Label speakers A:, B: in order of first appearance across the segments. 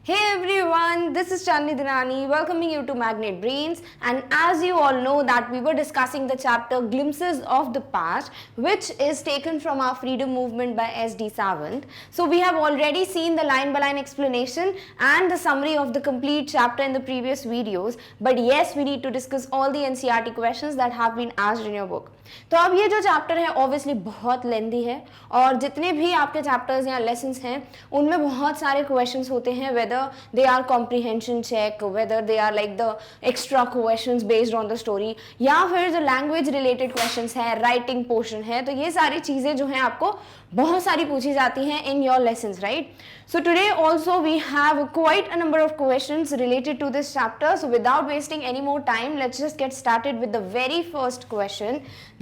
A: Hey everyone, this is Chandni Dinani welcoming you to Magnet Brains, and as you all know that we were discussing the chapter Glimpses of the Past, which is taken from our freedom movement by S.D. Savant. So we have already seen the line by line explanation and the summary of the complete chapter in the previous videos, but yes, we need to discuss all the NCERT questions that have been asked in your book. तो अब ये जो chapter है obviously बहुत लेंदी है और जितने भी आपके चैप्टर्स या लेसन्स हैं उनमें बहुत सारे क्वेश्चंस होते हैं, whether they are comprehension check, whether they are like the extra questions based on the story, या फिर जो लैंग्वेज रिलेटेड क्वेश्चंस है, राइटिंग पोर्शन है, तो ये सारी चीजें जो हैं आपको बहुत सारी पूछी जाती हैं in your lessons, right? So today also we have quite a number of questions related to this chapter. So without wasting any more time, let's just get started with the very first question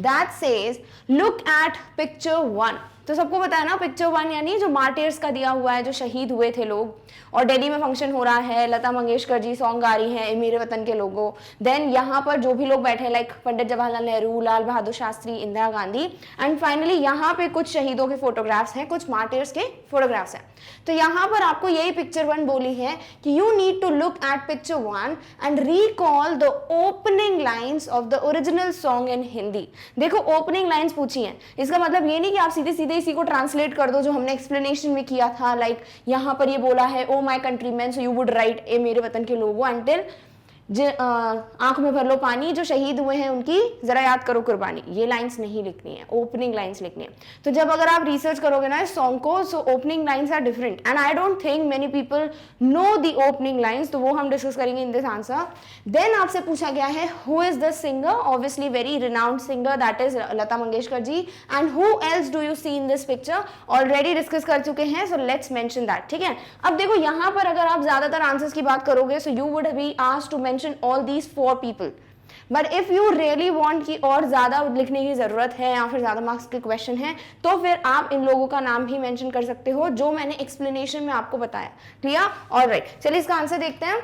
A: that says, look at picture 1. तो सबको पता है ना picture 1 यानी जो martyrs का दिया हुआ है, जो शहीद हुए थे लोग, और दिल्ली में फंक्शन हो रहा है, लता मंगेशकर जी सॉन्ग गा रही हैं मेरे वतन के लोगों, देन यहाँ पर जो भी लोग बैठे हैं like Pandit Jawaharlal Nehru, Lal Bahadur Shastri, Indira Gandhi, and finally यहाँ पे कुछ शहीदों के फोटोग्राफ्स हैं, कुछ मार्टियर्स के फोटोग्राफ्स हैं. तो यहाँ पर आपको यही पिक्चर 1 बोली है कि you need to look at picture 1 and recall the opening lines of the original song in Hindi. देखो ओपनिंग लाइन्स पूछी हैं, इसका मतलब ये नहीं कि आप सीधे सीधे इसी को ट्रांसलेट कर दो जो हमने एक्सप्लेनेशन में किया था, लाइक यहाँ पर ये बोला है O my countryman, so you would write ए मेरे वतन के लोगों अंटिल आंख में भर लो पानी, जो शहीद हुए हैं उनकी जरा याद करो कुर्बानी. ये लाइंस नहीं लिखनी है, ओपनिंग लाइंस लिखनी है. तो जब अगर आप रिसर्च करोगे ना इस सॉन्ग को, so opening lines are different and I don't think many people know the opening lines, तो वो हम डिस्कस करेंगे इन दिस आंसर. देन आपसे पूछा गया है who is the singer, obviously very renowned singer that is Lata Mangeshkar ji, and who else do you see in this picture, already discuss कर चुके हैं, सो लेट्स मेंशन दैट. ठीक है, अब देखो यहाँ पर अगर आप ज्यादातर आंसर्स की बात करोगे so you would be asked to mention all these 4 people, but if you really want कि और ज्यादा लिखने की जरूरत है या फिर ज्यादा मार्क्स के क्वेश्चन है तो फिर आप इन लोगों का नाम भी मेंशन कर सकते हो जो मैंने एक्सप्लेनेशन में आपको बताया. क्लियर? ऑलराइट, चलिए इसका आंसर देखते हैं.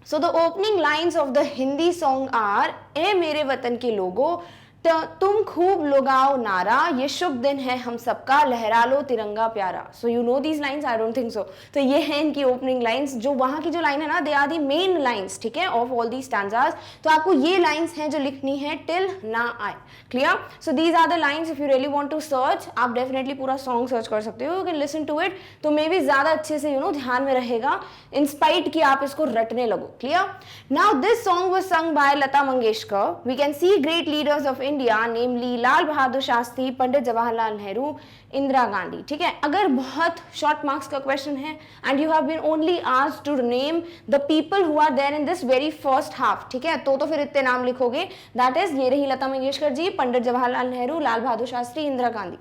A: So the opening lines of the Hindi song are, ए मेरे वतन के लोगों, तो तुम खूब लगाओ नारा, ये शुभ दिन है हम सबका, लहरा लो तिरंगा प्यारा. So you know these lines? I don't think so. तो ये है इनकी ओपनिंग लाइंस. जो वहां की जो लाइन है ना, they are the main lines, ठीक है, ऑफ ऑल दी स्टैंजास. तो आपको ये लाइंस हैं जो लिखनी है टिल ना आए. Clear? So these are the lines. If you really want to search, आप डेफिनेटली पूरा सॉन्ग सर्च कर सकते हो, you can listen to it, तो मे बी ज्यादा अच्छे से ध्यान में रहेगा, इंस्पाइट कि आप इसको रटने लगो. Clear? Now this song was sung by Lata Mangeshkar. We can see great leaders of India, namely Lal Bahadur Shastri, Pandit Jawaharlal Nehru, Indira Gandhi. ठीक है, अगर बहुत शॉर्ट मार्क्स का क्वेश्चन है and you have been only asked to name the people who are there in this very first half, ठीक है, तो फिर इतने नाम लिखोगे, दैट इज ये रही लता मंगेशकर जी, पंडित जवाहरलाल नेहरू, लाल बहादुर शास्त्री, इंदिरा गांधी.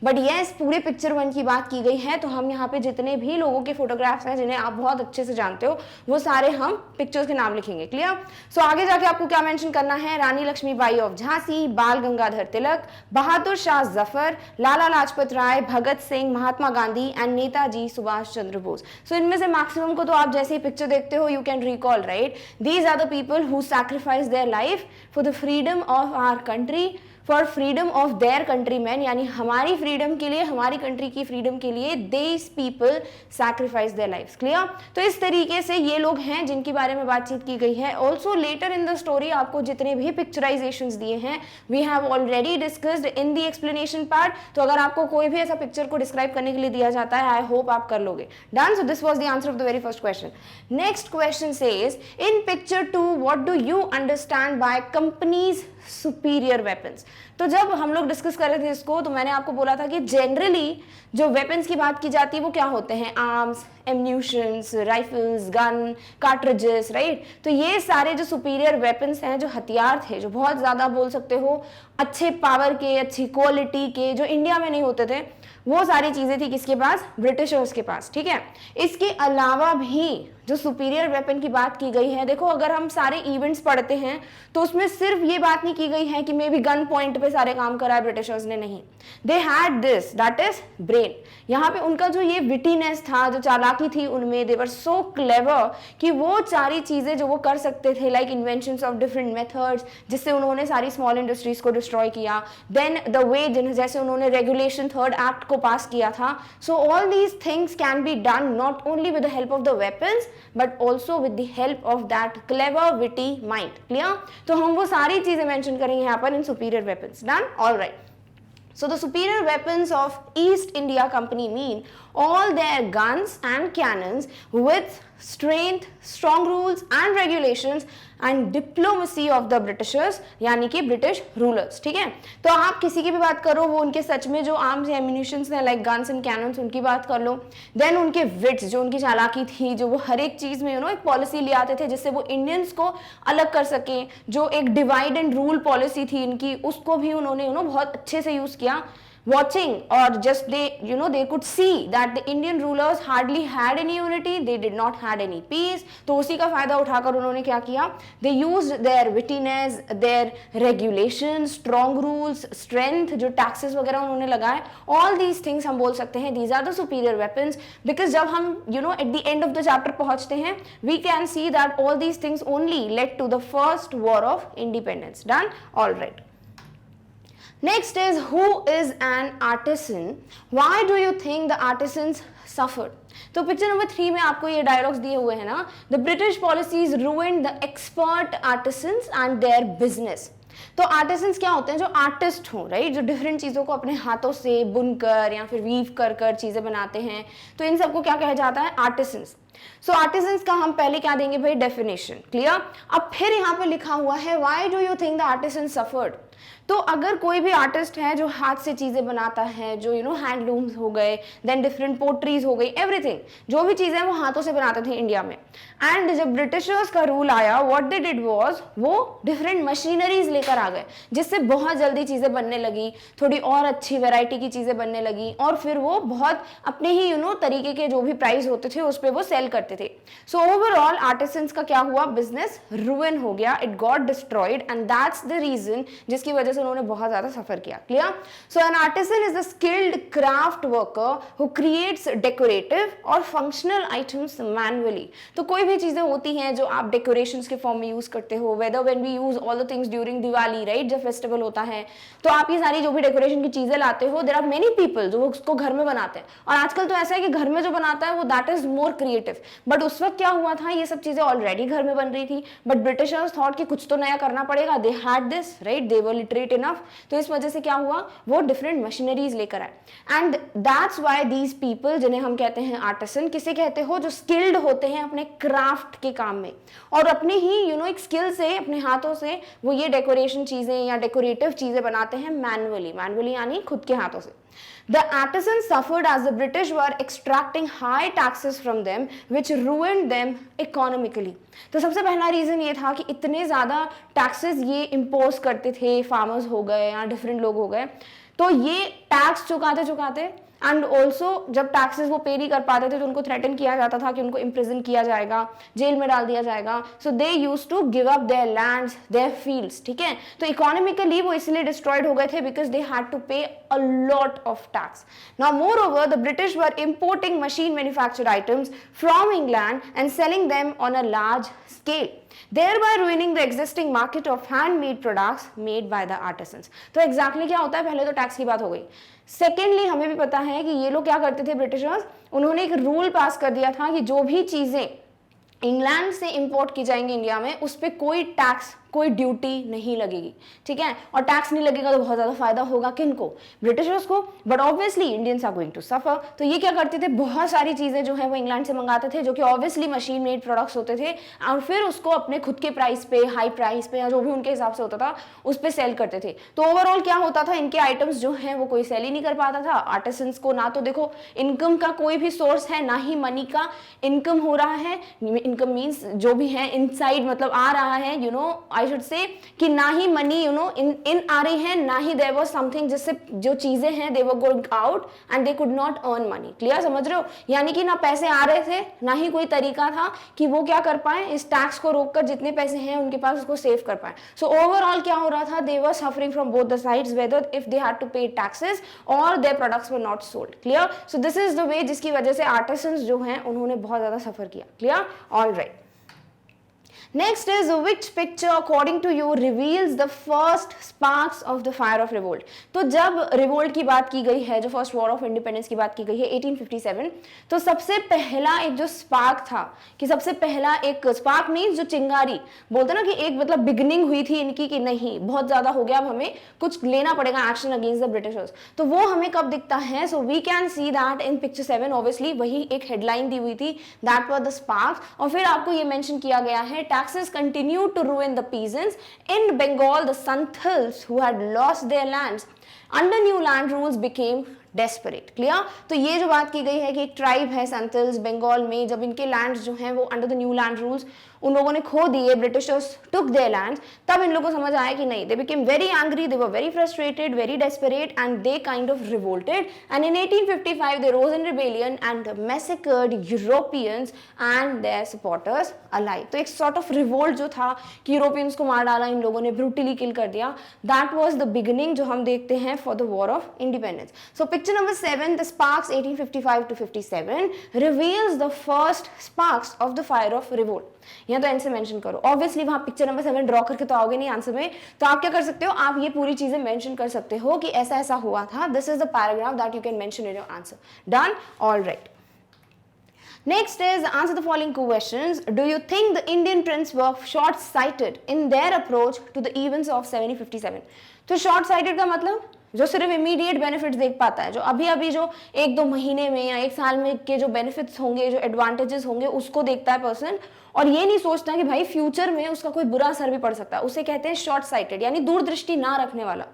A: बट यस, पूरे पिक्चर 1 की बात की गई है, तो हम यहाँ पे जितने भी लोगों के फोटोग्राफ्स हैं जिन्हें आप बहुत अच्छे से जानते हो वो सारे हम पिक्चर्स के नाम लिखेंगे. क्लियर? सो आगे जाके आपको क्या मेंशन करना है, रानी लक्ष्मीबाई ऑफ झांसी, बाल गंगाधर तिलक, बहादुर शाह जफर, लाला लाजपत राय, भगत सिंह, महात्मा गांधी एंड नेताजी सुभाष चंद्र बोस. सो इनमें से मैक्सिमम को तो आप जैसे ही पिक्चर देखते हो you can recall, right? These are the people who sacrifice their life for the freedom of our country, for freedom of their countryman, यानी हमारी फ्रीडम के लिए, हमारी कंट्री की फ्रीडम के लिए these people sacrifice their lives. Clear? तो इस तरीके से ये लोग हैं जिनके बारे में बातचीत की गई है. Also later in the story आपको जितने भी पिक्चराइजेशंस दिए हैं we have already discussed in the explanation part. तो अगर आपको कोई भी ऐसा पिक्चर को डिस्क्राइब करने के लिए दिया जाता है, आई होप आप कर लोगे. Done? So this was the answer of the very first question. Next question says, in picture 2 what do you understand by companies superior weapons. तो जब हम लोग डिस्कस कर रहे थे इसको तो मैंने आपको बोला था कि जनरली जो वेपन्स की बात की जाती है वो क्या होते हैं, arms, ammunitions, rifles, gun, cartridges, right? तो ये सारे जो सुपीरियर वेपन्स हैं, जो हथियार थे, जो बहुत ज्यादा बोल सकते हो अच्छे पावर के, अच्छी क्वालिटी के, जो इंडिया में नहीं होते थे, वो सारी चीजें थी किसके पास? ब्रिटिशर्स के पास. ठीक है, इसके अलावा भी जो सुपीरियर वेपन की बात की गई है, देखो अगर हम सारे इवेंट्स पढ़ते हैं तो उसमें सिर्फ ये बात नहीं की गई है कि मे बी गन पॉइंट पे सारे काम करा है ब्रिटिशर्स ने, नहीं, they had this, that is brain. यहाँ पे उनका जो ये विटीनेस था, जो चालाकी थी उनमें, दे वर सो क्लेवर कि वो सारी चीजें जो वो कर सकते थे, like inventions of different methods, जिससे उन्होंने सारी स्मॉल इंडस्ट्रीज को डिस्ट्रॉय किया, देन द वे जैसे उन्होंने रेगुलेशन थर्ड एक्ट को पास किया था। So all these things can be done not only with the help of the weapons but also with the help of that clever witty mind. Clear? तो हम वो सारी चीजें मेंशन करेंगे यहाँ पर in superior weapons. Done? Alright. So the superior weapons of East India Company mean all their guns and cannons with strength, strong rules and regulations and diplomacy of the Britishers, यानी कि British rulers. ठीक है, तो आप किसी की भी बात करो, वो उनके सच में जो आर्म्स एम्यूनिशंस हैं लाइक गन्स एंड कैनन्स, उनकी बात कर लो, देन उनके विट्स, जो उनकी चालाकी थी, जो वो हर एक चीज में एक पॉलिसी ले आते थे जिससे वो इंडियंस को अलग कर सके, जो एक डिवाइड एंड रूल पॉलिसी थी इनकी, उसको भी उन्होंने बहुत अच्छे से यूज किया। Watching or just they could see that the Indian rulers hardly had any unity, they did not had any peace, तो उसी का फायदा उठाकर उन्होंने क्या किया, they used their wittiness, their regulations, strong rules, strength, जो taxes वगैरह उन्होंने लगाए, all these things हम बोल सकते हैं these are the superior weapons, because जब हम at the end of the chapter पहुंचते हैं, we can see that all these things only led to the first war of independence. Done? All right. Next is, who is an artisan? Why do you think the artisans suffered? तो picture number 3 में आपको ये dialogues दिए हुए हैं ना, the British policies ruined the expert artisans and their business। तो artisans क्या होते हैं? जो आर्टिस्ट हो, राइट, जो डिफरेंट चीज़ों को अपने हाथों से बुनकर या फिर वीव कर कर चीज़ें बनाते हैं, तो इन सबको क्या कहा जाता है? आर्टिसंस। सो आर्टिसंस का हम पहले क्या देंगे भाई? डेफिनेशन। क्लियर? अब फिर यहाँ पे लिखा हुआ है, why do you think the artisans suffered? तो अगर कोई भी आर्टिस्ट है जो हाथ से चीजें बनाता है, जो हैंडलूम्स हो गए, देन डिफरेंट पोट्रीज हो गई, एवरीथिंग, जो भी चीजें वो हाथों से बनाते थे इंडिया में, एंड जब ब्रिटिशर्स का रूल आया, व्हाट दे डिड वाज, वो डिफरेंट मशीनरीज लेकर आ गए जिससे बहुत जल्दी चीजें बनने लगी, थोड़ी और अच्छी वैरायटी की चीजें बनने लगी, और फिर वो बहुत अपने ही तरीके के जो भी प्राइस होते थे उस पर वो सेल करते थे। सो ओवरऑल आर्टिसंस का क्या हुआ? बिजनेस रुइन हो गया, it got destroyed, and that's the reason जिसकी वजह से उन्होंने बहुत ज्यादा सफर किया। Clear? So an artisan is the skilled craft worker who creates decorative और फंक्शनल आइटम्स मैनुअली। तो कोई भी चीजें होती हैं जो आप डेकोरेशंस के फॉर्म में यूज करते हो, whether when we use all the things during Diwali, right, जब फेस्टिवल होता है, तो आप ये सारी जो भी डेकोरेशन की चीजें लाते हो, देयर आर मेनी पीपल जो उसको घर में बनाते हैं, और आजकल तो ऐसा है कि घर में जो बनाता है वो that is more creative. But उस वक्त क्या हुआ था, ये सब चीजें ऑलरेडी घर में बन रही थी, बट ब्रिटिशर्स थॉट कि कुछ तो नया करना पड़ेगा, they had this, right, they were literate enough, तो इस वजह से क्या हुआ, वो डिफरेंट मशीनरीज लेकर आए, and that's why these people, जिन्हें हम कहते हैं आर्टिसन, किसे कहते हो? जो स्किल्ड होते हैं अपने क्राफ्ट के काम में, और अपने ही एक स्किल से, अपने हाथों से वो ये डेकोरेशन चीजें या डेकोरेटिव चीजें बनाते हैं मैनुअली यानी खुद के हाथों से। The artisans suffered as the British were extracting high taxes from them, which ruined them economically. तो सबसे पहला रीजन ये था कि इतने ज्यादा टैक्सेस ये इम्पोज करते थे, फार्मर्स हो गए या डिफरेंट लोग हो गए, तो ये टैक्स चुकाते एंड ऑल्सो जब टैक्सेस वो पे नहीं कर पाते थे तो उनको थ्रेटन किया जाता था कि उनको इम्प्रिजन किया जाएगा, जेल में डाल दिया जाएगा। So they used to give up their lands, their fields. ठीक है, तो इकोनॉमिकली वो इसलिए डिस्ट्रॉयड हो गए थे बिकॉज दे हैड टू पे a lot of tax. Now moreover the British were importing machine manufactured items from England and selling them on a large scale, thereby ruining the existing market of handmade products made by the artisans। तो exactly क्या होता है? पहले तो tax की बात हो गई, सेकेंडली हमें भी पता है कि ये लोग क्या करते थे ब्रिटिशर्स, उन्होंने एक रूल पास कर दिया था कि जो भी चीजें इंग्लैंड से इंपोर्ट की जाएंगी इंडिया में, उस पर कोई टैक्स, कोई ड्यूटी नहीं लगेगी। ठीक है, और टैक्स नहीं लगेगा तो बहुत ज्यादा फायदा होगा किनको? ब्रिटिशर्स को, but obviously Indians are going to suffer. तो ये क्या करते थे, बहुत सारी चीजें जो है वो इंग्लैंड से मंगाते थे, जो कि ऑब्वियसली मशीन मेड प्रोडक्ट्स होते थे, और फिर उसको अपने खुद के प्राइस पे, हाई प्राइस पे, या जो भी उनके हिसाब से होता था उस पर सेल करते थे। तो ओवरऑल क्या होता था, इनके आइटम्स जो है वो कोई सेल ही नहीं कर पाता था। आर्टिसंस को ना तो देखो इनकम का कोई भी सोर्स है, ना ही मनी का इनकम हो रहा है। इनकम मीन्स जो भी है इनसाइड, मतलब आ रहा है आई शुड से कि ना ही मनी इन आ रही है, ना ही देयर वाज समथिंग जिससे जो चीजें हैं they were going out and they could not earn money. Clear, समझ रहे हो? यानी कि ना पैसे आ रहे थे, ना ही कोई तरीका था कि वो क्या कर पाए, इस टैक्स को रोककर जितने पैसे हैं उनके पास उसको सेव कर पाए। सो ओवरऑल क्या हो रहा था, they were suffering from both the sides, whether if they had to pay taxes और their products were not sold. Clear, so this is the way जिसकी वजह से आर्टिसंस जो हैं उन्होंने बहुत ज्यादा सफर किया। Clear, all right. Next is which picture according to you reveals the first sparks of the fire of revolt? तो जब रिवोल्ट की बात की गई है, जो फर्स्ट वॉर ऑफ इंडिपेंडेंस की बात की गई है 1857, तो सबसे पहला एक जो स्पार्क था, कि सबसे पहला एक स्पार्क मीन्स जो चिंगारी बोलते ना कि एक मतलब बिगनिंग हुई थी इनकी कि नहीं बहुत ज्यादा हो गया, अब हमें कुछ लेना पड़ेगा एक्शन अगेंस्ट द ब्रिटिशर्स, तो वो हमें कब दिखता है? So we can see that in picture 7, obviously वही एक हेडलाइन दी हुई थी, दैट वाज द स्पार्क। और फिर आपको ये मेंशन किया गया है taxes continued to ruin the peasants. In Bengal, the Santals who had lost their lands under new land rules became desperate. Clear? तो ये जो बात की गई है कि एक ट्राइब है संथल्स बंगाल में, जब इनके लैंड्स जो हैं वो under the new land rules उन लोगों ने खो दिए, ब्रिटिशर्स टुक देयर लैंड्स, तब इन लोगों को समझ आया कि नहीं, they became very angry, they were very frustrated, very desperate and they kind of revolted and in 1855 they rose in rebellion and massacred Europeans and their supporters alike. तो एक sort of revolt जो था कि Europeans को मार डाला इन लोगों ने, ब्रूटली किल कर दिया, दैट वाज द बिगिनिंग जो हम देखते हैं for the war of independence. So picture number 7, the sparks 1855 to 57 reveals the first sparks of the fire of revolt। यहाँ तो आंसर मेंशन करो, ऑब्वियसली वहां पिक्चर नंबर 7 ड्रॉ करके तो आओगे नहीं आंसर में, तो आप क्या कर सकते हो, आप ये पूरी चीजें मेंशन कर सकते हो कि ऐसा ऐसा हुआ था, this is the paragraph that you can mention in your answer. Done, all right. Next is answer the following questions. Do you think the Indian prince were short-sighted in their approach to the events of 1757? तो short-sighted का मतलब जो सिर्फ immediate benefits देख पाता है, जो अभी अभी जो एक दो महीने में या एक साल में के जो बेनिफिट्स होंगे, जो एडवांटेजेस होंगे उसको देखता है पर्सन, और ये नहीं सोचता कि भाई फ्यूचर में उसका कोई बुरा असर भी पड़ सकता है, उसे कहते हैं शॉर्ट साइटेड, यानी दूरदृष्टि ना रखने वाला।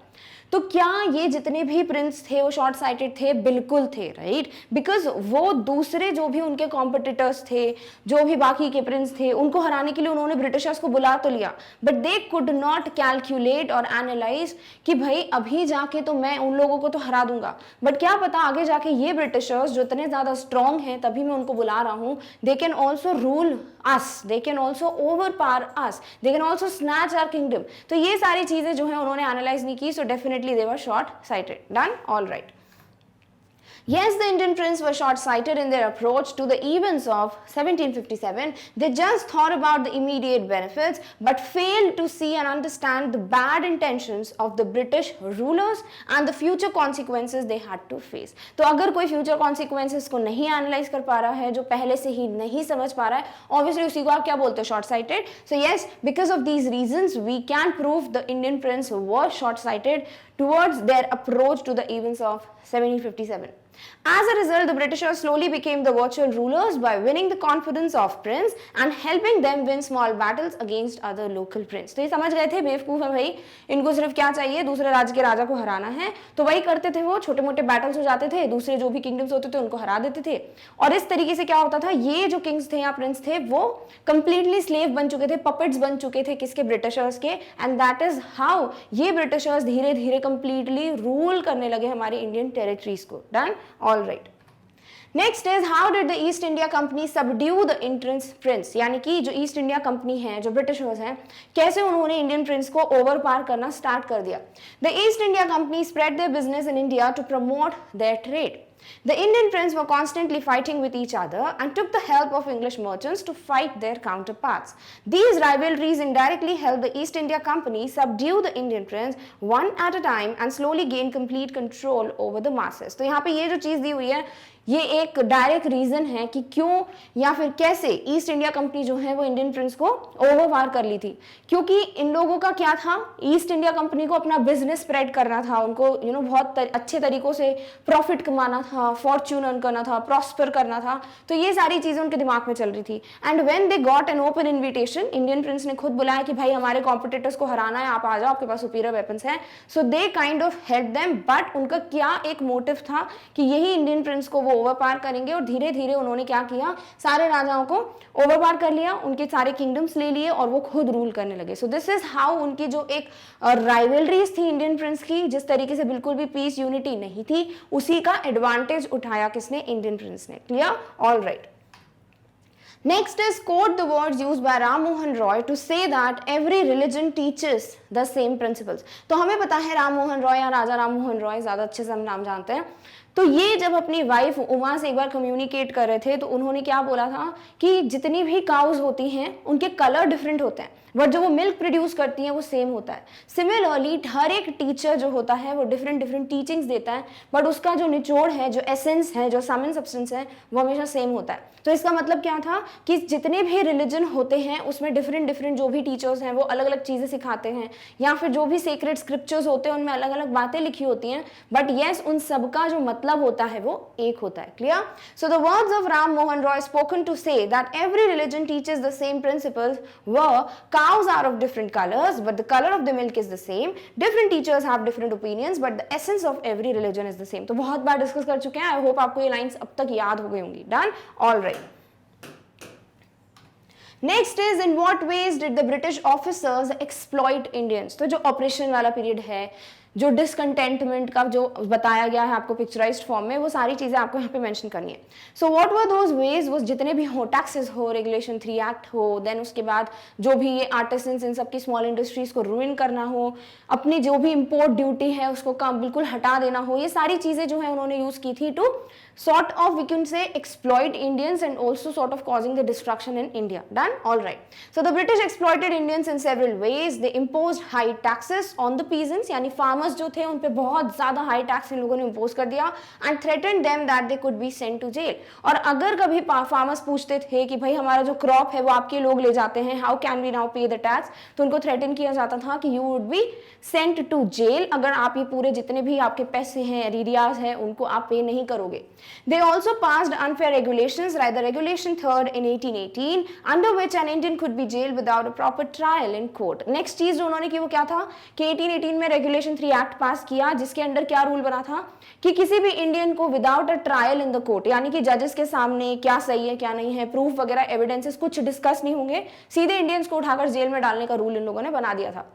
A: तो क्या ये जितने भी प्रिंस थे वो शॉर्ट साइटेड थे? बिल्कुल थे, राइट, बिकॉज वो दूसरे जो भी उनके कॉम्पिटिटर्स थे, जो भी बाकी के प्रिंस थे, उनको हराने के लिए उन्होंने ब्रिटिशर्स को बुला तो लिया, but they could not calculate और एनालाइज कि भाई अभी जाके तो मैं उन लोगों को तो हरा दूंगा, बट क्या पता आगे जाके ये ब्रिटिशर्स जो इतने ज्यादा स्ट्रॉन्ग हैं, तभी मैं उनको बुला रहा हूँ, they can also rule us, they can also overpower us, they can also snatch our kingdom। तो ये सारी चीजें जो है उन्होंने एनालाइज नहीं की, so definitely they were short sighted। Done, all right। Yes, the Indian prince were short-sighted in their approach to the events of 1757. They just thought about the immediate benefits, but failed to see and understand the bad intentions of the British rulers and the future consequences they had to face. तो अगर कोई future consequences को नहीं analyze कर पा रहा है, जो पहले से ही नहीं समझ पा रहा है, obviously उसी को आप क्या बोलते हो? Short-sighted। So yes, because of these reasons, we can prove the Indian prince were short-sighted towards their approach to the events of 1757. As a result, the Britishers slowly became the virtual rulers by winning the confidence of prince and helping them win small battles against other local prince। तो ये समझ गए थे बेवकूफ है भाई, इनको सिर्फ क्या चाहिए, दूसरे राज्य के राजा को हराना है, तो वही करते थे, वो छोटे मोटे बैटल्स हो जाते थे, दूसरे जो भी किंगडम्स होते थे उनको हरा देते थे, और इस तरीके से क्या होता था, ये जो किंग्स थे या प्रिंस थे वो कंप्लीटली स्लेव बन चुके थे, पपेट्स बन चुके थे किसके? ब्रिटिशर्स के, एंड दैट इज हाउ ये ब्रिटिशर्स धीरे धीरे कंप्लीटली रूल करने लगे हमारे इंडियन टेरिटरीज को। Done, all right। Next is how did the East India Company subdue the Indian prince? यानी कि जो ईस्ट इंडिया कंपनी है, जो ब्रिटिशर्स हैं, कैसे उन्होंने इंडियन प्रिंस को ओवरपावर करना स्टार्ट कर दिया। The East India Company spread their business in India to promote their trade. The Indian princes were constantly fighting with each other and took the help of English merchants to fight their counterparts. These rivalries indirectly helped the East India Company subdue the Indian prince one at a time and slowly gain complete control over the masses। तो यहाँ पे ये जो चीज दी हुई है, ये एक डायरेक्ट रीजन है कि क्यों या फिर कैसे ईस्ट इंडिया कंपनी जो है वो इंडियन प्रिंस को ओवरपावर कर ली थी, क्योंकि इन लोगों का क्या था, ईस्ट इंडिया कंपनी को अपना बिजनेस स्प्रेड करना था, उनको बहुत अच्छे तरीकों से प्रॉफिट कमाना था, फॉर्च्यून अर्न करना था, प्रॉस्पर करना था, तो ये सारी चीजें उनके दिमाग में चल रही थी। And when they got an open invitation, Indian Prince ने खुद बुलाया कि भाई हमारे कॉम्पिटिटर्स को हराना है, आप आ जाओ, आपके पास सुपीरियर वेपन्स हैं, so they kind of help them, but उनका क्या एक मोटिव था कि यही इंडियन प्रिंस को वो ओवर पार करेंगे, और धीरे धीरे उन्होंने क्या किया, सारे राजाओं को ओवर पार कर लिया, उनके सारे किंगडम्स ले लिए और वो खुद रूल करने लगे। सो दिस इज हाउ उनकी जो एक राइवलरीज थी इंडियन प्रिंस की, जिस तरीके से बिल्कुल भी पीस यूनिटी नहीं थी, उसी का एडवांटेज उठाया किसने, इंडियन प्रिंस ने। Clear, all right. Next is quote the words used by Ram Mohan Roy to say that every religion teaches the same principles। तो हमें पता है राम मोहन रॉय या राजा राम मोहन रॉय, ज्यादा अच्छे से हम नाम जानते हैं, तो ये जब अपनी वाइफ उमा से एक बार कम्युनिकेट कर रहे थे तो उन्होंने क्या बोला था कि जितनी भी काउज होती हैं उनके कलर डिफरेंट होते हैं, बट जो वो मिल्क प्रोड्यूस करती हैं वो सेम होता है। सिमिलरली हर एक टीचर जो होता है वो डिफरेंट डिफरेंट टीचिंग्स देता है, बट उसका जो निचोड़ है, जो एसेंस है, जो सामन सब्सटेंस है, वो हमेशा सेम होता है। तो इसका मतलब क्या था कि जितने भी रिलीजन होते हैं उसमें डिफरेंट डिफरेंट जो भी टीचर्स हैं वो अलग अलग चीजें सिखाते हैं, या फिर जो भी सीक्रेट स्क्रिप्चर्स होते हैं उनमें अलग अलग बातें लिखी होती हैं, बट येस उन सबका जो मतलब होता है वो एक होता है। Clear, so the words of Ram Mohan Roy spoken to say that every religion teaches the same principles were cows are of different colors but the color of the milk is the same, different teachers have different opinions but the essence of every religion is the same। तो बहुत बार discuss कर चुके हैं, I hope आपको ये lines अब तक याद हो गई होंगी। Done, all right. Next is in what ways did the British officers exploit Indians. तो जो ऑपरेशन वाला पीरियड है, जो डिसकंटेंटमेंट का जो बताया गया है आपको पिक्चराइज्ड फॉर्म में, वो सारी चीजें आपको यहाँ पे मेंशन करनी है। So what were those veg, वो जितने भी हो, टैक्सेस हो, रेगुलेशन 3 एक्ट हो, देन उसके बाद जो भी ये आर्टिसंस इन सबकी स्मॉल इंडस्ट्रीज को रूइन करना हो, अपनी जो भी इंपोर्ट ड्यूटी है उसको बिल्कुल हटा देना हो, ये सारी चीजें जो है उन्होंने यूज की थी to sort of we can say exploit Indians and also sort of causing the destruction in India. Done, all right। So the British exploited Indians in several ways। They imposed high taxes on the peasants, यानी farmers जो थे उन पे बहुत ज्यादा high tax इन लोगों ने impose कर दिया, and threatened them that they could be sent to jail। और अगर कभी farmers पूछते थे कि भाई हमारा जो crop है वो आपके लोग ले जाते हैं, how can we now pay the tax, तो उनको threaten किया जाता था कि you would be sent to jail अगर आप ये पूरे जितने भी आपके पैसे हैं, एरियाज हैं, उनको आप पे नहीं करोगे। They also passed unfair regulations like the Regulation 3rd in 1818 under which an Indian could be jailed without a proper trial in court। Next चीज जो उन्होंने की वो क्या था कि 1818 में रेगुलेशन 3 एक्ट पास किया, जिसके अंडर क्या रूल बना था कि किसी भी इंडियन को without a trial in the court, यानी कि जजेस के सामने क्या सही है क्या नहीं है, प्रूफ वगैरह एविडेंसेस कुछ डिस्कस नहीं होंगे, सीधे इंडियंस को उठाकर जेल में डालने का रूल इन लोगों ने बना दिया था।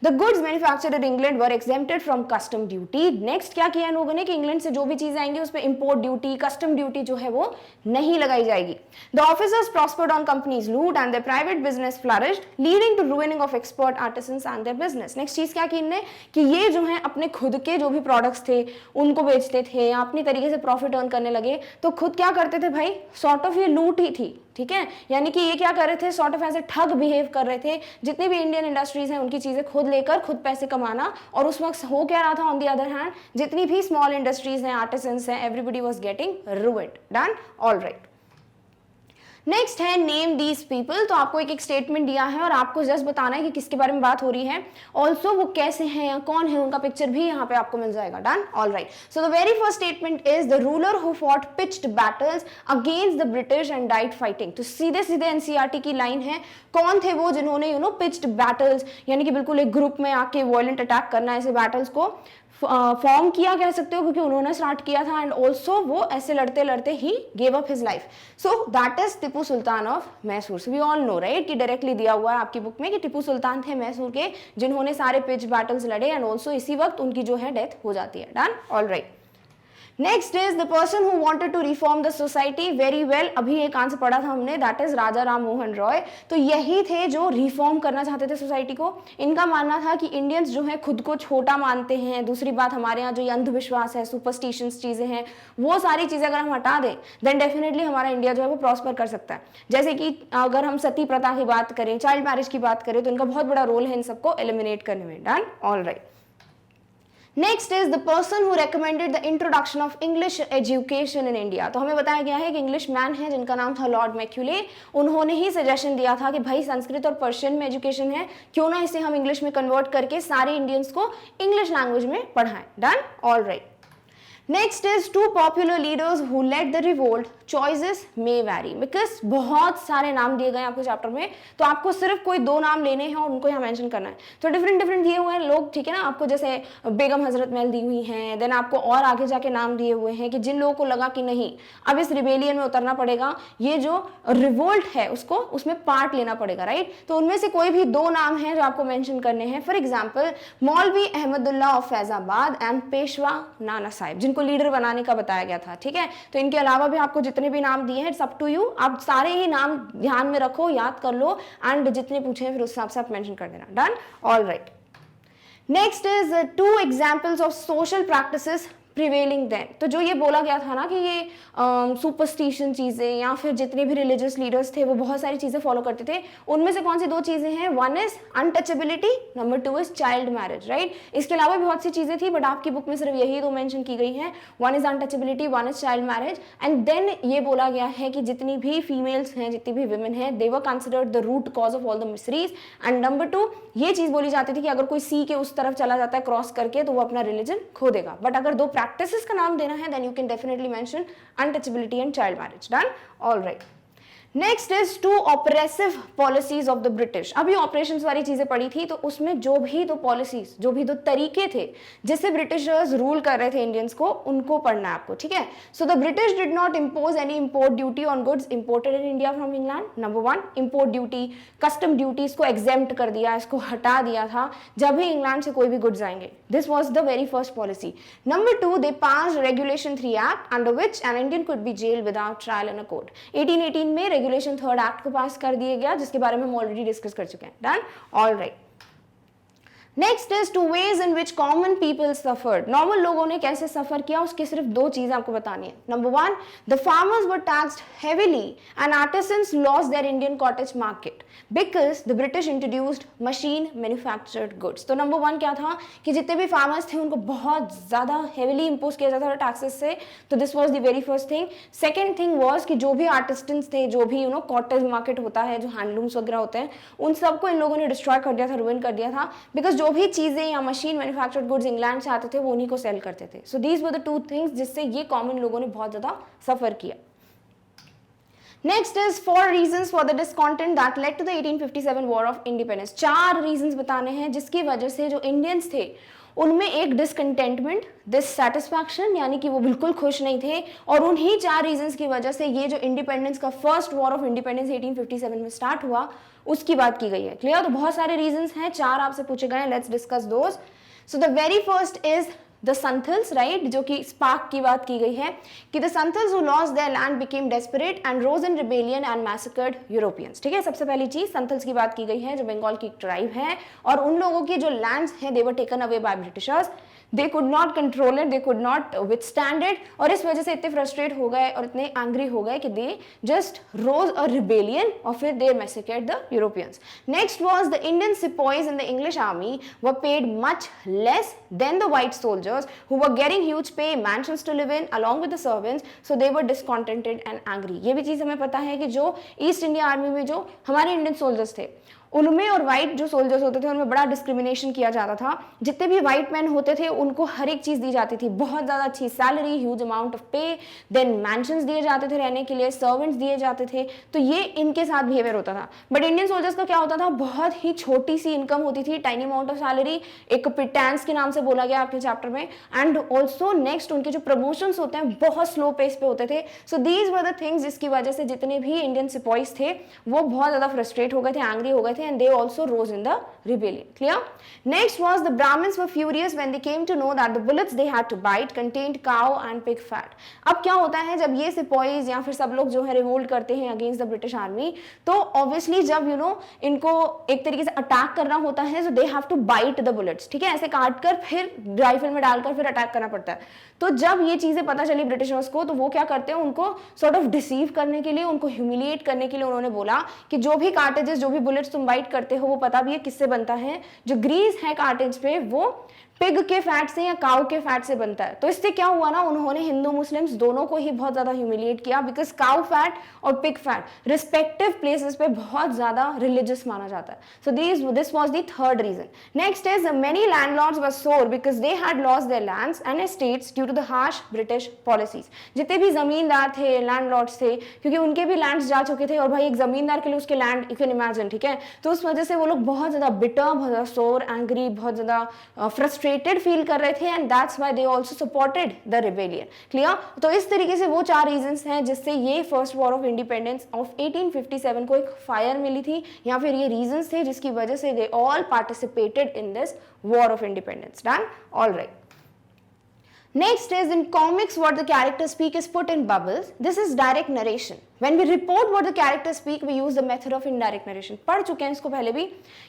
A: The goods manufactured in England were exempted from custom duty. Next क्या किया इन लोगों ने कि इंग्लैंड से जो भी चीजें आएंगी उस पर इंपोर्ट ड्यूटी, कस्टम ड्यूटी जो है वो नहीं लगाई जाएगी। The officers prospered on companies loot and their private business flourished leading to ruining of expert artisans and their business. Next चीज क्या की इनने कि ये जो है अपने खुद के जो भी प्रोडक्ट्स थे उनको बेचते थे या अपनी तरीके से प्रॉफिट अर्न करने लगे, तो खुद क्या करते थे भाई, सॉर्ट ऑफ ये लूट ही थी। ठीक है, यानी कि ये क्या कर रहे थे, सॉर्ट ऑफ ऐसे ठग बिहेव कर रहे थे, जितनी भी इंडियन इंडस्ट्रीज हैं उनकी चीजें खुद लेकर खुद पैसे कमाना। और उस वक्त हो क्या रहा था, ऑन द अदर हैंड जितनी भी स्मॉल इंडस्ट्रीज हैं, आर्टिसंस हैं, everybody was getting ruined. Done, all right. Next है नेम दीज पीपल। तो आपको एक एक स्टेटमेंट दिया है और आपको जस्ट बताना है कि किसके बारे में बात हो रही है, ऑल्सो वो कैसे हैं या कौन है, उनका पिक्चर भी यहाँ पे आपको मिल जाएगा। Done, all right. So the very first statement is the ruler who fought pitched battles against the British and died fighting. तो सीधे सीधे एनसीईआरटी की लाइन है, कौन थे वो जिन्होंने पिच्ड बैटल्स, यानी कि बिल्कुल एक ग्रुप में आके वायलेंट अटैक करना, ऐसे बैटल्स को फॉर्म किया कह सकते हो, क्योंकि उन्होंने स्टार्ट किया था, एंड ऑल्सो वो ऐसे लड़ते लड़ते ही gave up his life. So that is Tipu Sultan of Mysore. So we all know right कि डायरेक्टली दिया हुआ है आपकी बुक में कि टिपू सुल्तान थे मैसूर के, जिन्होंने सारे पिच बैटल्स लड़े एंड ऑल्सो इसी वक्त उनकी जो है डेथ हो जाती है। Done, all right. Next is the person who wanted to reform the society. Very well, अभी एक आंसर पढ़ा था हमने, दैट इज राजा राम मोहन रॉय। तो यही थे जो रिफॉर्म करना चाहते थे सोसाइटी को। इनका मानना था कि इंडियंस जो है खुद को छोटा मानते हैं, दूसरी बात हमारे यहाँ जो ये अंधविश्वास है, सुपरस्टिशंस चीजें हैं, वो सारी चीजें अगर हम हटा दें देन डेफिनेटली हमारा इंडिया जो है वो प्रॉस्पर कर सकता है। जैसे कि अगर हम सती प्रथा की बात करें, चाइल्ड मैरिज की बात करें, तो इनका बहुत बड़ा रोल है इन सबको एलिमिनेट करने में। Done, all right. Next is the person who recommended the introduction of English education in India. तो हमें बताया गया है कि इंग्लिश मैन है जिनका नाम था लॉर्ड मैक्यूले, उन्होंने ही सजेशन दिया था कि भाई संस्कृत और पर्शियन में एजुकेशन है, क्यों ना इसे हम इंग्लिश में कन्वर्ट करके सारे इंडियंस को इंग्लिश लैंग्वेज में पढ़ाएं। Done, all right. Next is to popular leaders who led the revolt, choices may vary, because बहुत सारे नाम दिए गए हैं आपको चैप्टर में, तो आपको सिर्फ कोई 2 नाम लेने हैं और उनको यहाँ मेंशन करना है। तो डिफरेंट डिफरेंट दिए हुए हैं लोग, ठीक है ना, आपको जैसे बेगम हजरत महल दी हुई हैं, देन आपको और आगे जाके नाम दिए हुए हैं कि जिन लोगों को लगा कि नहीं अब इस रिबेलियन में उतरना पड़ेगा, ये जो रिवोल्ट है उसको उसमें पार्ट लेना पड़ेगा, राइट। तो उनमें से कोई भी 2 नाम हैं जो आपको मेंशन करने हैं। फॉर एग्जाम्पल मौलवी अहमदुल्ला ऑफ फैजाबाद एंड पेशवा नाना साहिब, जिनको लीडर बनाने का बताया गया था, ठीक है। तो इनके अलावा भी आपको जितने भी नाम दिए हैं इट्स अप टू यू, आप सारे ही नाम ध्यान में रखो, याद कर लो, एंड जितने पूछे हैं फिर उस हिसाब से आप मेंशन कर देना। Done, all right. Next is 2 examples of social practices prevailing then. तो जो ये बोला गया था ना कि ये सुपरस्टिशन चीज़ें या फिर जितने भी रिलीजियस लीडर्स थे वो बहुत सारी चीज़ें फॉलो करते थे, उनमें से कौन सी 2 चीज़ें हैं, 1 is untouchability, number 2 is child marriage, right. इसके अलावा भी बहुत सी चीज़ें थी बट आपकी बुक में सिर्फ यही 2 मेंशन की गई हैं, 1 is untouchability, 1 is child marriage. And then ये बोला गया है कि जितनी भी फीमेल्स हैं, जितनी भी विमेन हैं, they were considered the root cause of all the miseries. And number 2 ये चीज़ बोली जाती थी कि अगर कोई सी के उस तरफ चला जाता है क्रॉस करके तो वो अपना रिलीजन खो देगा। बट अगर 2 प्रैक्टिसेस का नाम देना है then you can definitely mention untouchability and child marriage. Done? All right. Next is 2 oppressive policies of the British. अभी ऑपरेशंस वाली चीजें पड़ी थी तो उसमें जो भी 2 पॉलिसीज, जो भी 2 तरीके थे जिससे ब्रिटिशर्स रूल कर रहे थे इंडियंस को, उनको पढ़ना है आपको, ठीक है। So the British did not impose any import duty on goods imported in India from England. Number 1 import duty, custom duties को एग्जेम्प्ट कर दिया, इसको हटा दिया था जब भी इंग्लैंड से कोई भी गुड्स आएंगे। This was the very first policy. Number 2 they pass regulation 3 act under which an Indian could be gelled without trial in a court. 1818 में रेगुलेशन 3rd एक्ट को पास कर दिया गया, जिसके बारे में हम ऑलरेडी डिस्कस कर चुके हैं। Done, all right. Next is 2 ways in which common people suffered। Normal लोगों ने कैसे सफर किया उसकी सिर्फ 2 चीजें आपको बतानी है। Number 1 the farmers were taxed heavily and artisans lost their Indian cottage market because the British introduced machine manufactured goods। तो नंबर 1 क्या था कि जितने भी फार्मर्स थे उनको बहुत ज्यादा हेविली इम्पोज किया जाता था टैक्सेस से, तो this was the very first thing. Second thing was कि जो भी आर्टिस्टन्स थे, जो भी कॉटेज मार्केट होता है, जो हैंडलूम्स वगैरह होते हैं, उन सबको इन लोगों ने डिस्ट्रॉय कर दिया था, रुइन कर दिया था, बिकॉज जो भी चीजें या मशीन मैन्युफैक्चर्ड गुड्स इंग्लैंड से आते थे वो उन्हीं को सेल करते थे। So these were the 2 things जिससे ये कॉमन लोगों ने बहुत ज्यादा सफर किया। Next is 4 reasons for the discontent that led to the 1857 War of Independence। 4 reasons बताने हैं जिसकी वजह से जो इंडियंस थे उनमें एक डिसकंटेंटमेंट, डिससैटिस्फैक्शन, यानी कि वो बिल्कुल खुश नहीं थे, और उन्हीं 4 रीजंस की वजह से ये जो इंडिपेंडेंस का फर्स्ट वॉर ऑफ इंडिपेंडेंस 1857 में स्टार्ट हुआ उसकी बात की गई है। क्लियर? तो बहुत सारे रीजंस हैं, 4 आपसे पूछे गए हैं, let's discuss those. So the very first is the Santhals, right, जो कि स्पार्क की बात की गई है कि the Santhals who lost their land became desperate and rose in rebellion and massacred Europeans. ठीक है, सबसे पहली चीज संथल्स की बात की गई है जो बंगाल की ट्राइब है, और उन लोगों के जो लैंड्स हैं they were taken away by Britishers, they could not control it, they could not withstand it, और इस वजह से इतने फ्रस्ट्रेट हो गए और इतने एंग्री हो गए कि they just rose a rebellion और फिर they massacred the Europeans. Next was the Indian sepoys in the English army were paid much less than the white soldiers who were getting huge pay, mansions to live in along with the servants, so they were discontented and angry। ये भी चीज हमें पता है कि जो east India army में जो हमारे इंडियन सोल्जर्स थे उनमें और व्हाइट जो सोल्जर्स होते थे उनमें बड़ा डिस्क्रिमिनेशन किया जाता था। जितने भी व्हाइट मैन होते थे उनको हर एक चीज दी जाती थी, बहुत ज्यादा अच्छी सैलरी, ह्यूज अमाउंट ऑफ पे, देन मैंशंस दिए जाते थे रहने के लिए, सर्वेंट्स दिए जाते थे, तो ये इनके साथ बिहेवियर होता था। बट इंडियन सोल्जर्स का क्या होता था, बहुत ही छोटी सी इनकम होती थी, टाइनी अमाउंट ऑफ सैलरी, एक पिटांस के नाम से बोला गया आपके चैप्टर में, एंड ऑल्सो नेक्स्ट उनके जो प्रमोशंस होते हैं बहुत स्लो पेस पे होते थे। So these were the things जिसकी वजह से जितने भी इंडियन सिपॉइज थे वो बहुत ज्यादा फ्रस्ट्रेट हो गए थे, एंग्री हो गए थे, and they also rose in the rebellion। Clear? Next was the Brahmins were furious when they came to know that the bullets they had to bite contained cow and pig fat। अब क्या होता है जब ये sepoys या फिर सब लोग जो है रिवोल्ट करते हैं अगेंस्ट द ब्रिटिश आर्मी, तो ऑब्वियसली जब इनको एक तरीके से अटैक करना होता है so they have to bite the bullets। ठीक है, ऐसे काट कर फिर राइफल में डालकर फिर अटैक करना पड़ता है। तो जब ये चीजें पता चली ब्रिटिशर्स को तो वो क्या करते हैं, उनको सॉर्ट ऑफ डिसीव करने के लिए, उनको ह्यूमिलिएट करने के लिए उन्होंने बोला कि जो भी कार्टेजेस, जो भी बुलेट्स तुम बाइट करते हो वो पता भी है किससे बनता है, जो ग्रीस है कार्टेज पे वो पिग के फैट से या काउ के फैट से बनता है। तो इससे क्या हुआ ना, उन्होंने हिंदू मुस्लिम्स दोनों को ही बहुत ज्यादा ह्यूमिलिएट किया, बिकॉज काउ फैट और पिग फैट रिस्पेक्टिव प्लेसेस पे बहुत ज्यादा रिलीजियस माना जाता है। So this was the third reason. Next is many landlords were sore because they had lost their lands and estates due to the harsh British policies. जितने भी जमींदार थे, लैंडलॉर्ड्स थे, क्योंकि उनके भी लैंड्स जा चुके थे, और भाई एक जमींदार के लिए उसके लैंड, यू कैन इमेजिन, ठीक है, तो उस वजह से वो लोग बहुत ज्यादा बिटर, बहुत ज्यादा सोर, एंग्री, बहुत ज्यादा फ्रस्ट्रेटेड फील कर रहे थे, and that's why they also supported the rebellion. Clear? तो इस तरीके से वो 4 रीजंस हैं जिससे ये first war of independence of 1857 को एक फायर मिली थी, या फिर ये रीजंस थे जिसकी वजह से they all participated in this war of independence. Done? All right. Next is in comics what the characters speak is put in bubbles. This is direct narration. When we report what the characters speak, we use the method of indirect narration. पढ़ चुके हैं इसको पहले भी,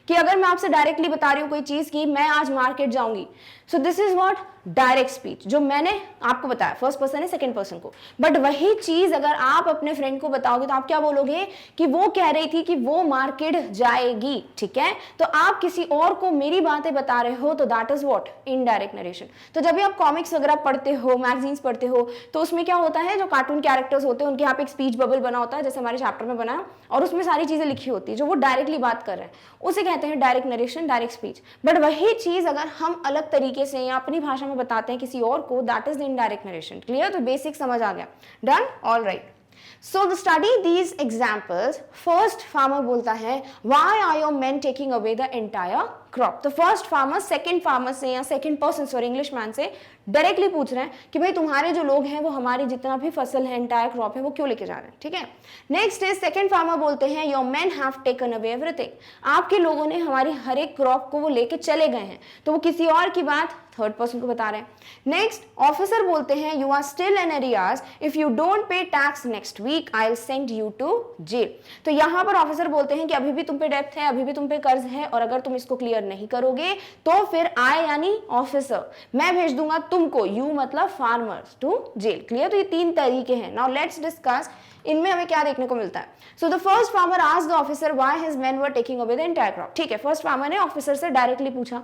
A: कि अगर मैं आपसे डायरेक्टली बता रही हूँ कोई चीज की मैं आज मार्केट जाऊंगी, सो this is what direct speech, जो मैंने आपको बताया, फर्स्ट पर्सन है सेकंड पर्सन को। बट वही चीज अगर आप अपने फ्रेंड को बताओगे तो आप क्या बोलोगे कि वो कह रही थी कि वो मार्केट जाएगी, ठीक है, तो आप किसी और को मेरी बातें बता रहे हो, तो that is what indirect narration. तो जब भी आप कॉमिक्स वगैरह पढ़ते हो, मैगजीन्स पढ़ते हो, तो उसमें क्या होता है, जो कार्टून कैरेक्टर्स होते हैं उनके यहाँ पे एक स्पीच बबल बना होता है, जैसे हमारे चैप्टर में बना, और उसमें सारी चीजें लिखी होती है जो वो डायरेक्टली बात कर रहे हैं, उसे कहते हैं direct narration, direct speech. But वही चीज अगर हम अलग तरीके से या अपनी भाषा में बताते हैं किसी और को, that is the indirect narration. Clear? तो बेसिक समझ आ गया। Done? All right. So to study these examples, first farmer बोलता है why are your men taking away the entire crop? तो first farmer second farmer से या second person sorry English man से directly पूछ रहे हैं कि भाई तुम्हारे जो लोग हैं वो हमारी जितना भी फसल है, entire crop है, वो क्यों लेके जा रहे हैं, ठीक है। नेक्स्ट इज सेकंड फार्मर बोलते हैं your men have taken away everything, आपके लोगों ने हमारी हर एक क्रॉप को वो लेके चले गए हैं, तो वो किसी और की बात थर्ड पर्सन को बता रहे हैं। नेक्स्ट ऑफिसर बोलते हैं you are still in arrears, if you don't pay tax next week I will send you to jail. तो यहाँ पर ऑफिसर बोलते हैं कि अभी भी तुम पे डेब्ट है, अभी भी तुम पे कर्ज है, और अगर तुम इसको क्लियर नहीं करोगे तो फिर आई यानी ऑफिसर, मैं भेज दूंगा तुमको, यू मतलब फार्मर्स, टू जेल। क्लियर? तो ये 3 तरीके हैं। नाउ लेट्स डिस्कस इनमें हमें क्या देखने को मिलता है। So the first farmer asked the officer why his men were taking away the entire crop. ठीक है, फर्स्ट फार्मर ने ऑफिसर से डायरेक्टली पूछा।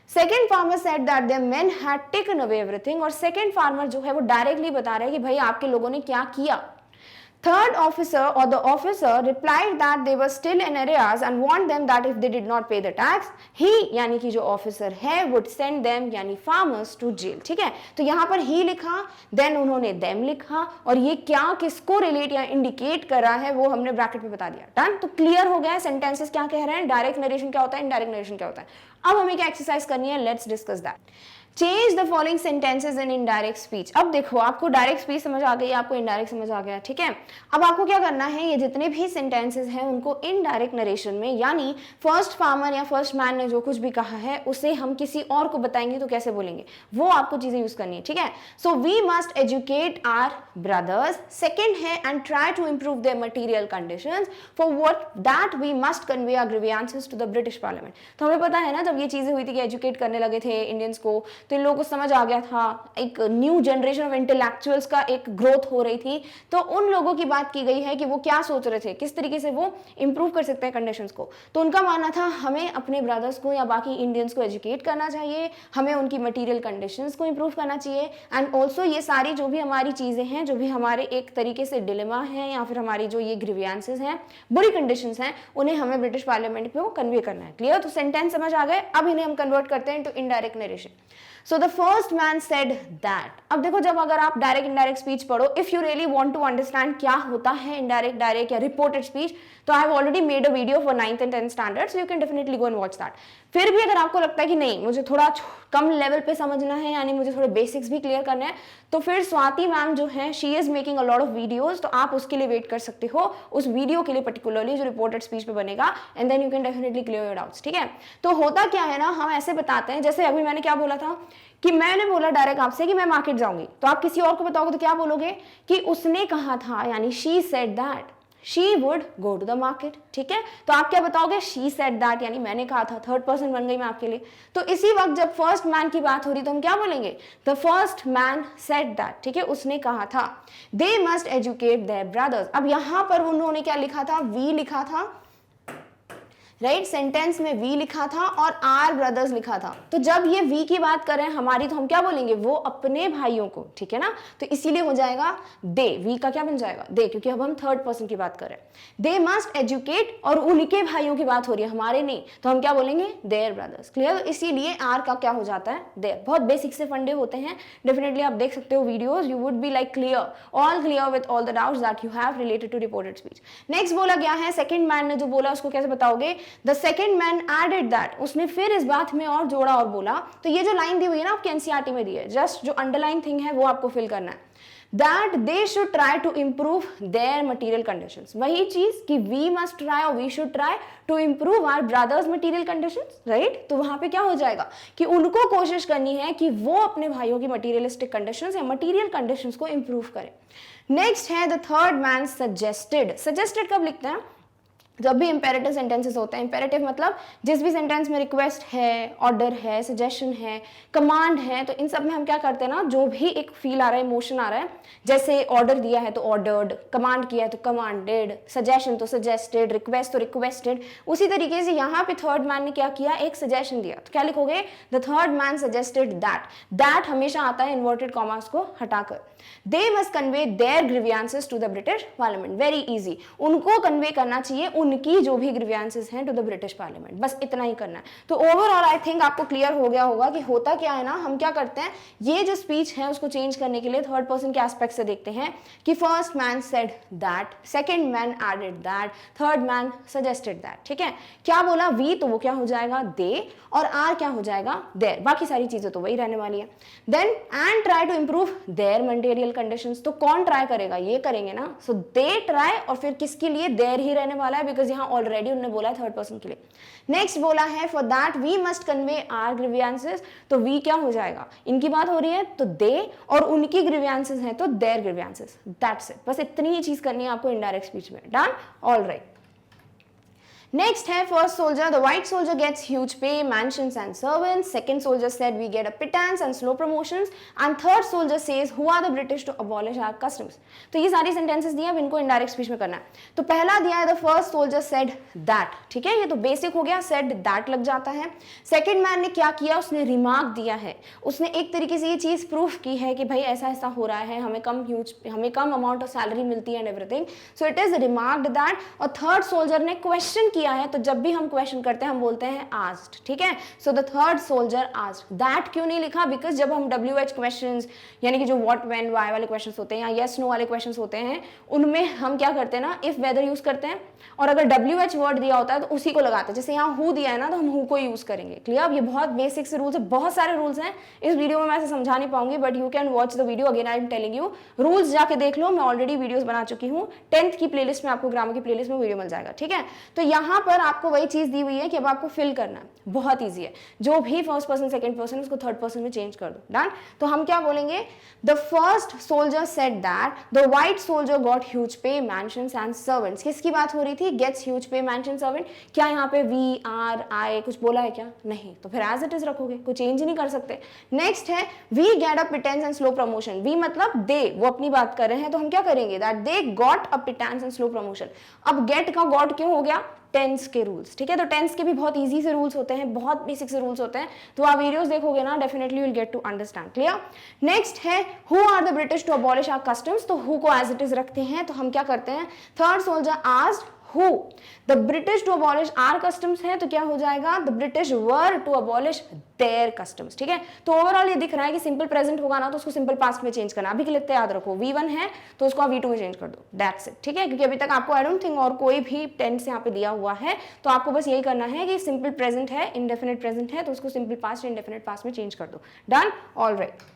A: Second farmer said that their men had taken away everything, और सेकंड फार्मर जो है वो directly बता रहा है कि भाई आपके लोगों ने क्या किया। Third officer or the officer replied that they were still in arrears and warned them that if they did not pay the tax, he यानी कि जो officer है would send them यानी farmers to jail। ठीक है, तो यहाँ पर he लिखा, then उन्होंने them लिखा, और ये क्या किसको relate या indicate कर रहा है वो हमने ब्रैकेट में बता दिया। डन? तो क्लियर हो गया सेंटेंसेस क्या कह रहे हैं, डायरेक्ट नरेशन क्या होता है, इनडायरेक्ट नरेशन क्या होता है। अब हमें क्या एक्सरसाइज करनी है, let's discuss that. Change the following sentences in indirect speech. अब देखो आपको डायरेक्ट स्पीच समझ आ गई, आपको इनडायरेक्ट समझ आ गया, ठीक है। अब आपको क्या करना है, ये जितने भी सेंटेंसेस हैं उनको इनडायरेक्ट नरेशन में, यानी फर्स्ट फार्मर या फर्स्ट मैन ने जो कुछ भी कहा है उसे हम किसी और को बताएंगे तो कैसे बोलेंगे, वो आपको चीजें यूज करनी है, ठीक है। So we must educate our brothers, second है and try to improve their material conditions, for what that we must convey our grievances to the British parliament. तो हमें पता है ना, जब ये चीजें हुई थी कि एजुकेट करने लगे थे इंडियंस को, तो इन लोगों को समझ आ गया था, एक न्यू जनरेशन ऑफ इंटेलेक्चुअल्स का एक ग्रोथ हो रही थी, तो उन लोगों की बात की गई है कि वो क्या सोच रहे थे, किस तरीके से वो इंप्रूव कर सकते हैं कंडीशंस को। तो उनका मानना था हमें अपने ब्रदर्स को या बाकी इंडियंस को एजुकेट करना चाहिए, हमें उनकी मटीरियल कंडीशंस को इंप्रूव करना चाहिए, एंड ऑल्सो ये सारी जो भी हमारी चीजें हैं, जो भी हमारे एक तरीके से डिलेमा है या फिर हमारी जो ये ग्रीवियंसेस हैं, बुरी कंडीशंस हैं, उन्हें हमें ब्रिटिश पार्लियामेंट पे कन्वे करना है। क्लियर? तो सेंटेंस समझ आ गए। अब इन्हें हम कन्वर्ट करते हैं to indirect narration. So the first man said that। अब देखो, जब अगर आप डायरेक्ट इनडायरेक्ट स्पीच पढ़ो, if you really want to understand क्या होता है इनडायरेक्ट, डायरेक्ट या रिपोर्टेड स्पीच, तो I have already made a video for 9th and 10th standard, so you can definitely go and watch that. फिर भी अगर आपको लगता है कि नहीं मुझे थोड़ा कम लेवल पे समझना है, यानी मुझे थोड़े बेसिक्स भी क्लियर करने हैं, तो फिर स्वाति मैम जो है she is making a lot of videos, तो आप उसके लिए वेट कर सकते हो, उस वीडियो के लिए पर्टिकुलरली जो रिपोर्टेड स्पीच पे बनेगा, and then you can definitely clear your doubts. ठीक है, तो होता क्या है ना, हम ऐसे बताते हैं, जैसे अभी मैंने क्या बोला था कि मैंने बोला डायरेक्ट आपसे कि मैं मार्केट जाऊंगी, तो आप किसी और को बताओगे तो क्या बोलोगे कि उसने कहा था, यानी she said that she would go to the market. ठीक है, तो आप क्या बताओगे, शी सेड दैट, यानी मैंने कहा था, थर्ड पर्सन बन गई मैं आपके लिए। तो इसी वक्त जब फर्स्ट मैन की बात हो रही तो हम क्या बोलेंगे, the first man said that. ठीक है, उसने कहा था। They must educate their brothers. अब यहां पर उन्होंने क्या लिखा था, वी लिखा था, राइट, सेंटेंस में वी लिखा था और आर ब्रदर्स लिखा था, तो जब ये वी की बात कर रहे हैं हमारी, तो हम क्या बोलेंगे, वो अपने भाइयों को, ठीक है ना, तो इसीलिए हो जाएगा दे, वी का क्या बन जाएगा, दे, क्योंकि अब हम थर्ड पर्सन की बात कर रहे हैं। दे मस्ट एजुकेट, और उनके भाइयों की बात हो रही है, हमारे नहीं, तो हम क्या बोलेंगे, देयर ब्रदर्स। क्लियर, इसीलिए आर का क्या हो जाता है, देयर। बहुत बेसिक से फंडे होते हैं, डेफिनेटली आप देख सकते हो videos, you would be like clear, all clear with all the doubts that you have related to reported speech. Next बोला गया है, सेकंड मैन ने जो बोला उसको कैसे बताओगे, the second man added that, उसने फिर इस बात में और जोड़ा और बोला। तो ये जो लाइन दी हुई है ना आपके एनसीईआरटी में दी है, जस्ट जो अंडरलाइन थिंग है वो आपको फिल करना है, that they should try to improve their material conditions। वही चीज कि we must try और we should try to improve our brothers material conditions, right? तो वहां पे क्या हो जाएगा कि उनको कोशिश करनी है कि वो अपने भाइयों की materialistic conditions या material conditions को improve करें। नेक्स्ट है the third man suggested। suggested कब लिखते हैं, जब भी इंपेरेटिव सेंटेंसेस होते हैं। इंपेरेटिव मतलब जिस भी सेंटेंस में रिक्वेस्ट है, ऑर्डर है, सजेशन है, कमांड है, तो इन सब में हम क्या करते हैं ना, जो भी एक फील आ रहा है, इमोशन आ रहा है, जैसे ऑर्डर दिया है तो ऑर्डर्ड, कमांड किया है तो कमांडेड, सजेशन तो सजेस्टेड, रिक्वेस्ट तो रिक्वेस्टेड, उसी तरीके से यहाँ पे थर्ड मैन ने क्या किया, एक सजेशन दिया, तो क्या लिखोगे, the third man suggested that. That हमेशा आता है इन्वर्टेड कॉमास को हटाकर। They must convey their grievances to the British parliament. Very easy, उनको कन्वे करना चाहिए उनकी जो भी ग्रीवियंसेस हैं टू द ब्रिटिश पार्लियामेंट, बस इतना ही करना है। तो ओवरऑल आई थिंक आपको क्लियर हो गया होगा कि होता क्या है ना, हम क्या करते हैं, ये जो स्पीच है उसको चेंज करने के लिए थर्ड पर्सन के एस्पेक्ट से देखते हैं कि first man said that, second man added that, third man suggested that. ठीक है, क्या बोला वी, तो वो क्या हो जाएगा दे, और आर क्या हो जाएगा देयर, बाकी सारी चीजें तो वही रहने वाली है। Then and try to improve their material conditions, तो कौन ट्राई करेगा, ये करेंगे ना, सो दे ट्राई, और फिर किसके लिए, देयर ही रहने वाला है, बिकॉज यहाँ ऑलरेडी उन्होंने बोला है थर्ड पर्सन के लिए। नेक्स्ट बोला है for that we must convey our grievances, तो वी क्या हो जाएगा, इनकी बात हो रही है तो दे, और उनकी ग्रीवियंसेस हैं तो देयर ग्रीवियंसेस, दैट्स इट। बस इतनी ही चीज करनी है आपको इनडायरेक्ट स्पीच में। Done, all right. Next है first soldier, the white soldier gets huge pay, mansions and servants. Second soldier said we get a pittance and slow promotions. And third soldier says who are the British to abolish our customs. तो ये सारी sentences दिए, अब इनको indirect speech में करना है। तो पहला दिया है the first soldier said that, ठीक है, ये तो basic हो गया, said that लग जाता है। Second man ने क्या किया, उसने remark दिया है, उसने एक तरीके से ये चीज proof की है कि भाई ऐसा ऐसा हो रहा है, हमें कम amount of salary मिलती है and everything. So it is remarked that। और third soldier ने question किया है, तो जब भी हम क्वेश्चन करते हैं हम बोलते हैं आस्क्ड, ठीक है। So the third soldier asked. That क्यों नहीं लिखा, बिकॉज जब हम WH क्वेश्चंस यानी कि जो व्हाट व्हेन व्हाई वाले क्वेश्चंस होते हैं या यस नो वाले क्वेश्चंस होते हैं, उनमें हम क्या करते हैं ना, इफ वेदर यूज करते हैं, और अगर WH वर्ड दिया होता है तो उसी को लगाते हैं। जैसे यहाँ हु दिया है ना, तो हम हु को यूज करेंगे। क्लियर, ये बहुत बेसिक से रूल्स है, बहुत सारे रूल्स हैं, इस वीडियो में मैं ऐसे समझा नहीं पाऊंगी, but you can watch the video again, I am telling you, rules जाके देख लो, मैं ऑलरेडी वीडियोस बना चुकी हूँ, 10th की प्लेलिस्ट में, आपको ग्रामर की प्लेलिस्ट में वीडियो मिल जाएगा, ठीक है। तो यहाँ पर आपको वही चीज दी हुई है कि अब आपको फिल करना है, बहुत ईजी है, जो भी फर्स्ट पर्सन सेकंड पर्सन उसको थर्ड पर्सन में चेंज कर दो। डन, तो हम क्या बोलेंगे, the first soldier said that the white soldier got huge पे, मैंशंस एंड सर्वेंट्स। किसकी बात हो रही थी, गेट्स ह्यूज पे, मैंशन, सर्वेंट। क्या यहाँ पे वी आर आई कुछ बोला है क्या, नहीं, तो फिर एज इट इज रखोगे, कोई चेंज ही नहीं कर सकते। नेक्स्ट है we get a pittance and slow promotion. We मतलब दे, वो अपनी बात कर रहे हैं, तो हम क्या करेंगे, that they got a pittance and slow promotion. अब गेट का गॉट क्यों हो गया, टेंस के रूल्स, ठीक है। तो टेंस के भी बहुत इजी से रूल्स होते हैं, बहुत बेसिक से रूल्स होते हैं, तो आप वीडियोस देखोगे ना, definitely will get to understand. Clear. Next है who are the British to abolish our customs. तो हु को एज इट इज रखते हैं, तो हम क्या करते हैं, third soldier asked who the British to abolish our customs है, तो क्या हो जाएगा, the British were to abolish their customs, ठीक है। तो ओवरऑल ये दिख रहा है कि सिंपल प्रेजेंट होगा ना, तो उसको सिंपल पास्ट में चेंज करना। अभी के लिए याद रखो V1 है तो उसको आप V2 में चेंज कर दो, दैट्स इट, ठीक है। क्योंकि अभी तक आपको आई डोंट थिंक और कोई भी टेंस यहाँ पे दिया हुआ है, तो आपको बस यही करना है कि सिंपल प्रेजेंट है, इंडेफिनिट प्रेजेंट है, तो उसको सिंपल पास्ट इंडेफिनिट पास्ट में चेंज कर दो। Done, all right.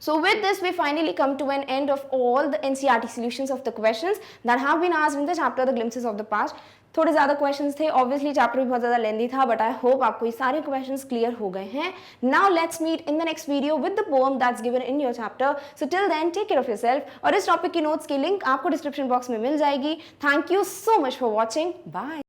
A: So with this, we finally come to an end of all the NCERT solutions of the questions that have been asked in the chapter The Glimpses of the Past. थोड़े ज़्यादा questions थे, obviously chapter भी बहुत ज़्यादा लेंदी था, but I hope आपको ये सारे क्वेश्चंस क्लियर हो गए हैं। Now let's meet in the next video with the poem that's given in your chapter. So till then take care of yourself, और इस टॉपिक की नोट्स की लिंक आपको डिस्क्रिप्शन बॉक्स में मिल जाएगी। Thank you so much for watching, bye.